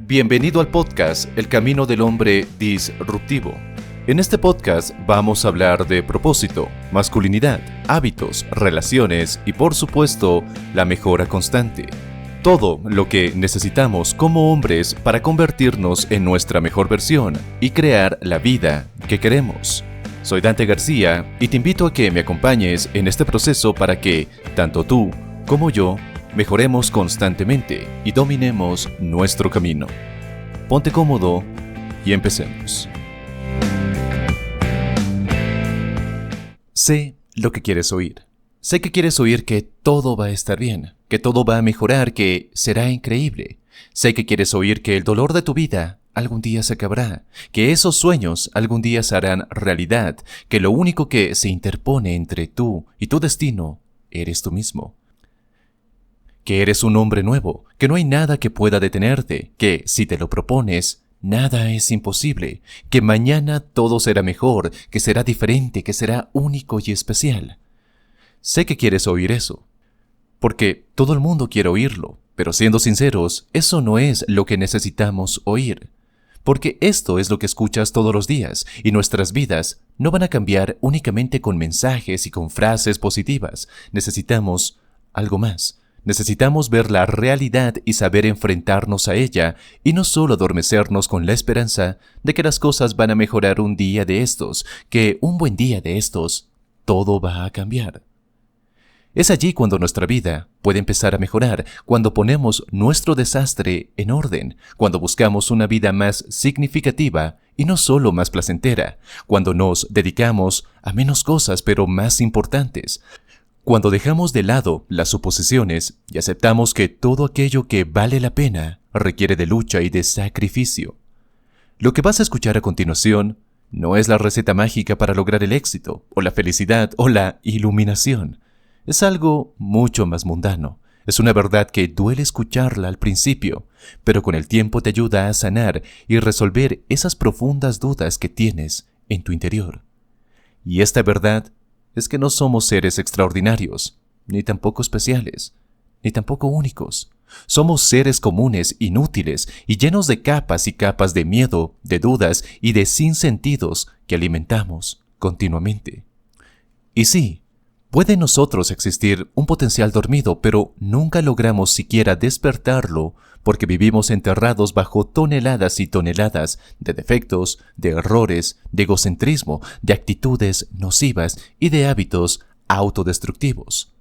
Bienvenido al podcast El Camino del Hombre Disruptivo. En este podcast vamos a hablar de propósito, masculinidad, hábitos, relaciones y por supuesto, la mejora constante. Todo lo que necesitamos como hombres para convertirnos en nuestra mejor versión y crear la vida que queremos. Soy Dante García y te invito a que me acompañes en este proceso para que, tanto tú como yo, mejoremos constantemente y dominemos nuestro camino. Ponte cómodo y empecemos. Sé lo que quieres oír. Sé que quieres oír que todo va a estar bien, que todo va a mejorar, que será increíble. Sé que quieres oír que el dolor de tu vida algún día se acabará, que esos sueños algún día se harán realidad, que lo único que se interpone entre tú y tu destino eres tú mismo. Que eres un hombre nuevo, que no hay nada que pueda detenerte, que si te lo propones, nada es imposible, que mañana todo será mejor, que será diferente, que será único y especial. Sé que quieres oír eso, porque todo el mundo quiere oírlo, pero siendo sinceros, eso no es lo que necesitamos oír. Porque esto es lo que escuchas todos los días, y nuestras vidas no van a cambiar únicamente con mensajes y con frases positivas. Necesitamos algo más. Necesitamos ver la realidad y saber enfrentarnos a ella, y no solo adormecernos con la esperanza de que las cosas van a mejorar un día de estos, que un buen día de estos, todo va a cambiar. Es allí cuando nuestra vida puede empezar a mejorar, cuando ponemos nuestro desastre en orden, cuando buscamos una vida más significativa y no solo más placentera, cuando nos dedicamos a menos cosas pero más importantes, cuando dejamos de lado las suposiciones y aceptamos que todo aquello que vale la pena requiere de lucha y de sacrificio. Lo que vas a escuchar a continuación no es la receta mágica para lograr el éxito, o la felicidad, o la iluminación. Es algo mucho más mundano. Es una verdad que duele escucharla al principio, pero con el tiempo te ayuda a sanar y resolver esas profundas dudas que tienes en tu interior. Y esta verdad es que no somos seres extraordinarios, ni tampoco especiales, ni tampoco únicos. Somos seres comunes, inútiles y llenos de capas y capas de miedo, de dudas y de sinsentidos que alimentamos continuamente. Y sí, puede en nosotros existir un potencial dormido, pero nunca logramos siquiera despertarlo porque vivimos enterrados bajo toneladas y toneladas de defectos, de errores, de egocentrismo, de actitudes nocivas y de hábitos autodestructivos.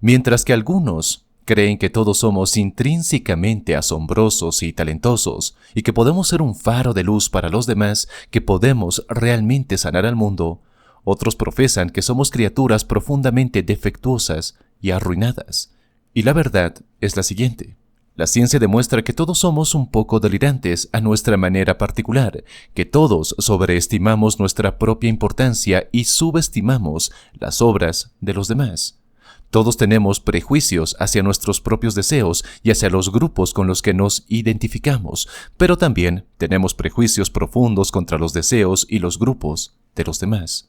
Mientras que algunos creen que todos somos intrínsecamente asombrosos y talentosos y que podemos ser un faro de luz para los demás, que podemos realmente sanar al mundo, otros profesan que somos criaturas profundamente defectuosas y arruinadas. Y la verdad es la siguiente. La ciencia demuestra que todos somos un poco delirantes a nuestra manera particular, que todos sobreestimamos nuestra propia importancia y subestimamos las obras de los demás. Todos tenemos prejuicios hacia nuestros propios deseos y hacia los grupos con los que nos identificamos, pero también tenemos prejuicios profundos contra los deseos y los grupos de los demás.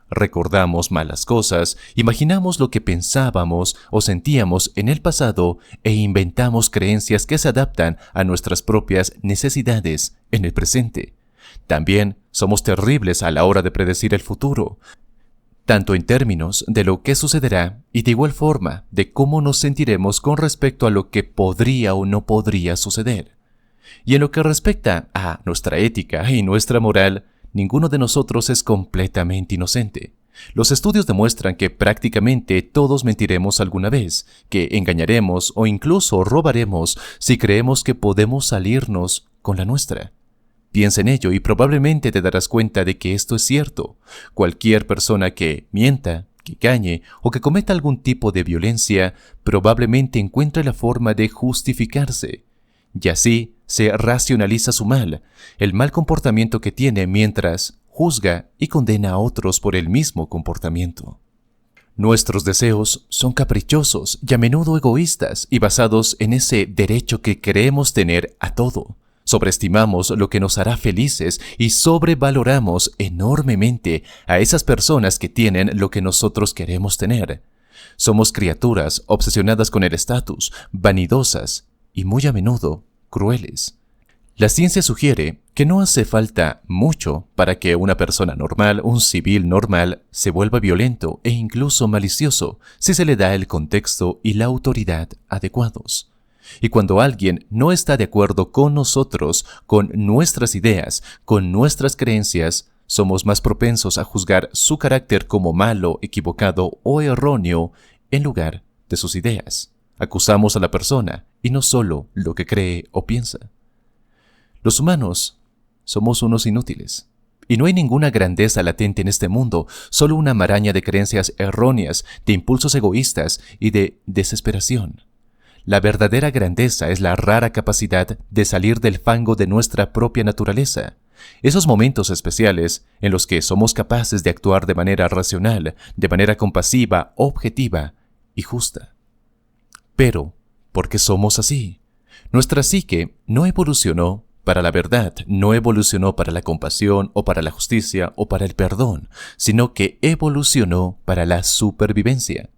Recordamos malas cosas, imaginamos lo que pensábamos o sentíamos en el pasado e inventamos creencias que se adaptan a nuestras propias necesidades en el presente. También somos terribles a la hora de predecir el futuro, tanto en términos de lo que sucederá y de igual forma de cómo nos sentiremos con respecto a lo que podría o no podría suceder. Y en lo que respecta a nuestra ética y nuestra moral, ninguno de nosotros es completamente inocente. Los estudios demuestran que prácticamente todos mentiremos alguna vez, que engañaremos o incluso robaremos si creemos que podemos salirnos con la nuestra. Piensa en ello y probablemente te darás cuenta de que esto es cierto. Cualquier persona que mienta, que engañe o que cometa algún tipo de violencia probablemente encuentre la forma de justificarse. Y así se racionaliza su mal, el mal comportamiento que tiene mientras juzga y condena a otros por el mismo comportamiento. Nuestros deseos son caprichosos y a menudo egoístas y basados en ese derecho que creemos tener a todo. Sobreestimamos lo que nos hará felices y sobrevaloramos enormemente a esas personas que tienen lo que nosotros queremos tener. Somos criaturas obsesionadas con el estatus, vanidosas y muy a menudo crueles. La ciencia sugiere que no hace falta mucho para que una persona normal, un civil normal, se vuelva violento e incluso malicioso si se le da el contexto y la autoridad adecuados. Y cuando alguien no está de acuerdo con nosotros, con nuestras ideas, con nuestras creencias, somos más propensos a juzgar su carácter como malo, equivocado o erróneo en lugar de sus ideas. Acusamos a la persona y no solo lo que cree o piensa. Los humanos somos unos inútiles. Y no hay ninguna grandeza latente en este mundo, solo una maraña de creencias erróneas, de impulsos egoístas y de desesperación. La verdadera grandeza es la rara capacidad de salir del fango de nuestra propia naturaleza. Esos momentos especiales en los que somos capaces de actuar de manera racional, de manera compasiva, objetiva y justa. Pero, ¿por qué somos así? Nuestra psique no evolucionó para la verdad, no evolucionó para la compasión o para la justicia o para el perdón, sino que evolucionó para la supervivencia.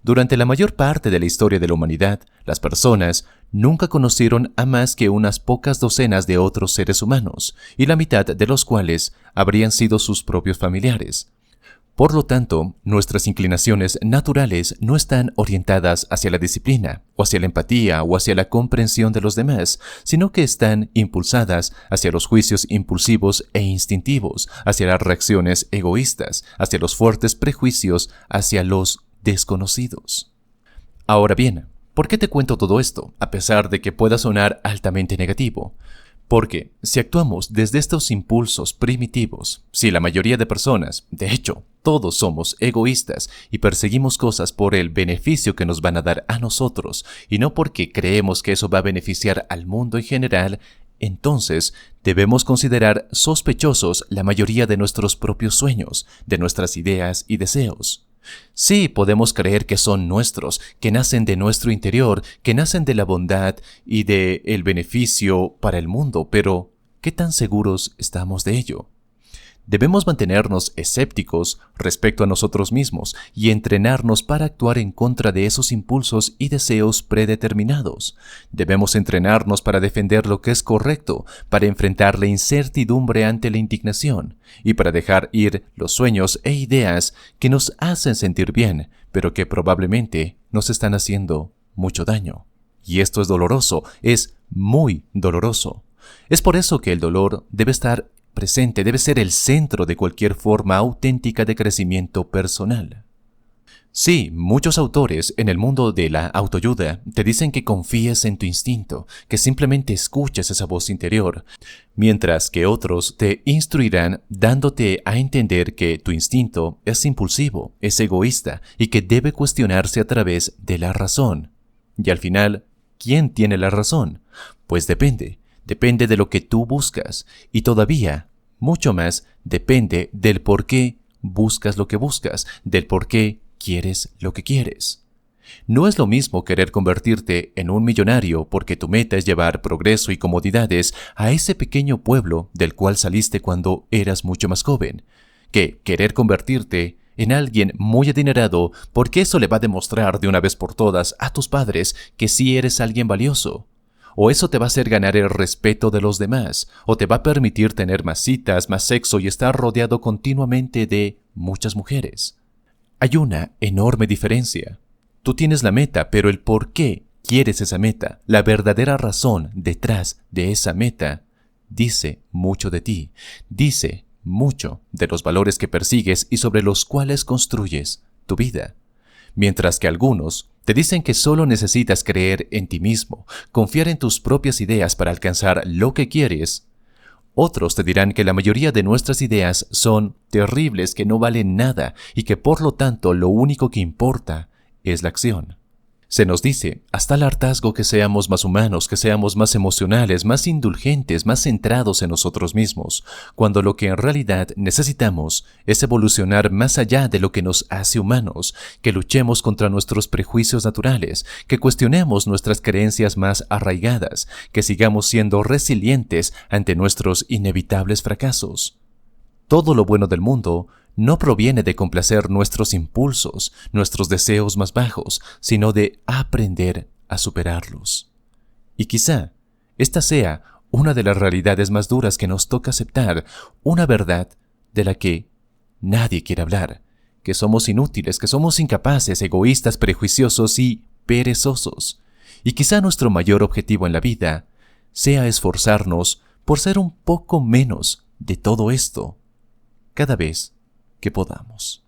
Durante la mayor parte de la historia de la humanidad, las personas nunca conocieron a más que unas pocas docenas de otros seres humanos, y la mitad de los cuales habrían sido sus propios familiares. Por lo tanto, nuestras inclinaciones naturales no están orientadas hacia la disciplina, o hacia la empatía, o hacia la comprensión de los demás, sino que están impulsadas hacia los juicios impulsivos e instintivos, hacia las reacciones egoístas, hacia los fuertes prejuicios, hacia los desconocidos. Ahora bien, ¿por qué te cuento todo esto, a pesar de que pueda sonar altamente negativo? Porque si actuamos desde estos impulsos primitivos, si la mayoría de personas, de hecho, todos somos egoístas y perseguimos cosas por el beneficio que nos van a dar a nosotros y no porque creemos que eso va a beneficiar al mundo en general, entonces debemos considerar sospechosos la mayoría de nuestros propios sueños, de nuestras ideas y deseos. Sí, podemos creer que son nuestros, que nacen de nuestro interior, que nacen de la bondad y del beneficio para el mundo, pero ¿qué tan seguros estamos de ello? Debemos mantenernos escépticos respecto a nosotros mismos y entrenarnos para actuar en contra de esos impulsos y deseos predeterminados. Debemos entrenarnos para defender lo que es correcto, para enfrentar la incertidumbre ante la indignación y para dejar ir los sueños e ideas que nos hacen sentir bien, pero que probablemente nos están haciendo mucho daño. Y esto es doloroso, es muy doloroso. Es por eso que el dolor debe estar presente, debe ser el centro de cualquier forma auténtica de crecimiento personal. Sí, muchos autores en el mundo de la autoayuda te dicen que confíes en tu instinto, que simplemente escuches esa voz interior, mientras que otros te instruirán dándote a entender que tu instinto es impulsivo, es egoísta y que debe cuestionarse a través de la razón. Y al final, ¿quién tiene la razón? Pues depende de lo que tú buscas y todavía, mucho más, depende del por qué buscas lo que buscas, del por qué quieres lo que quieres. No es lo mismo querer convertirte en un millonario porque tu meta es llevar progreso y comodidades a ese pequeño pueblo del cual saliste cuando eras mucho más joven, que querer convertirte en alguien muy adinerado porque eso le va a demostrar de una vez por todas a tus padres que sí eres alguien valioso. O eso te va a hacer ganar el respeto de los demás, o te va a permitir tener más citas, más sexo y estar rodeado continuamente de muchas mujeres. Hay una enorme diferencia. Tú tienes la meta, pero el por qué quieres esa meta, la verdadera razón detrás de esa meta, dice mucho de ti, dice mucho de los valores que persigues y sobre los cuales construyes tu vida. Mientras que algunos te dicen que solo necesitas creer en ti mismo, confiar en tus propias ideas para alcanzar lo que quieres, otros te dirán que la mayoría de nuestras ideas son terribles, que no valen nada y que por lo tanto lo único que importa es la acción. Se nos dice, hasta el hartazgo, que seamos más humanos, que seamos más emocionales, más indulgentes, más centrados en nosotros mismos, cuando lo que en realidad necesitamos es evolucionar más allá de lo que nos hace humanos, que luchemos contra nuestros prejuicios naturales, que cuestionemos nuestras creencias más arraigadas, que sigamos siendo resilientes ante nuestros inevitables fracasos. Todo lo bueno del mundo no proviene de complacer nuestros impulsos, nuestros deseos más bajos, sino de aprender a superarlos. Y quizá esta sea una de las realidades más duras que nos toca aceptar, una verdad de la que nadie quiere hablar, que somos inútiles, que somos incapaces, egoístas, prejuiciosos y perezosos. Y quizá nuestro mayor objetivo en la vida sea esforzarnos por ser un poco menos de todo esto cada vez que podamos.